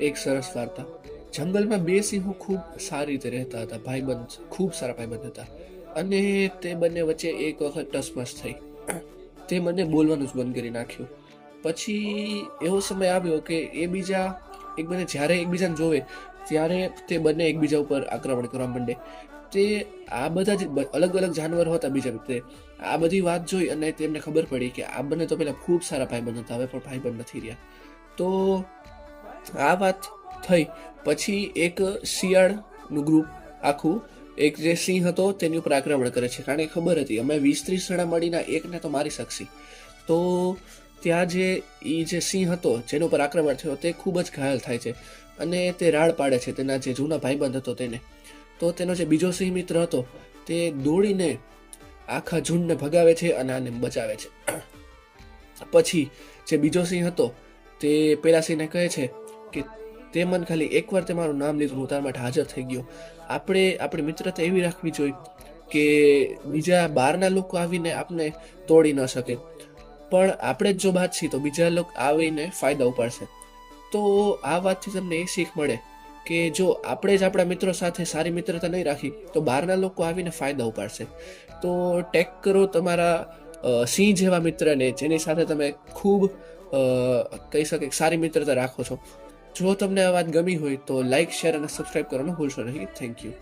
એક સરસ વાર્તા. જંગલમાં બે સિંહો ખૂબ સારી રીતે રહેતા હતા, ભાઈબંધ, ખૂબ સારા ભાઈબંધ હતા. અને તે બંને વચ્ચે એક વખત ટસમસ થઈ. તે બંને બોલવાનું જ બંધ કરી નાખ્યું. પછી એવો સમય આવ્યો કે એકબીજાને જ્યારે એકબીજાને જોવે ત્યારે તે બંને એકબીજા ઉપર આક્રમણ કરવા માંડે. તે આ બધા જ અલગ અલગ જાનવર હતા બીજા રીતે. આ બધી વાત જોઈ અને તેમને ખબર પડી કે આ બંને તો પેલા ખૂબ સારા ભાઈબંધ હતા, હવે પણ ભાઈબંધ નથી રહ્યા. તો આ વાત થઈ પછી એક શિયાળનું ગ્રુપ આખું એક જે સિંહ હતો તેની ઉપર આક્રમણ કરે છે, કારણ કે ખબર હતી અમે 20-30 જણા મળીને એકને તો મારી શકશી. તો ત્યાં જે સિંહ હતો જેના ઉપર આક્રમણ થયો તે ખૂબ જ ઘાયલ થાય છે અને તે રાડ પાડે છે તેના જે જૂના ભાઈબંધ હતો તેને. તો તેનો જે બીજો સિંહ મિત્ર હતો તે દોડીને આખા ઝુંડને ભગાવે છે અને આને બચાવે છે. પછી જે બીજો સિંહ હતો તે પેલા સિંહને કહે છે કે તે મને ખાલી એકવાર તે મારું નામ લીધું, હું તારા માટે હાજર થઈ ગયો. આપણે આપણી મિત્રતા એવી રાખવી જોઈએ કે બીજા બહારના લોકો આવીને આપણે તોડી ન શકે, પણ આપણે જ જો બાદશી તો બીજા લોકો આવીને ફાયદા ઉપાડશે. તો આ વાતથી તમને એ શીખ મળે કે જો આપણે જ આપણા મિત્રો સાથે સારી મિત્રતા નહીં રાખી તો બહારના લોકો આવીને ફાયદા ઉપાડશે. તો ટેક કરો તમારા સિંહ જેવા મિત્રને જેની સાથે તમે ખૂબ કહી શકે સારી મિત્રતા રાખો છો. જો તમને આ વાત ગમી હોય તો લાઇક, શેર અને સબસ્ક્રાઈબ કરવાનું ભૂલશો નહીં. Thank you.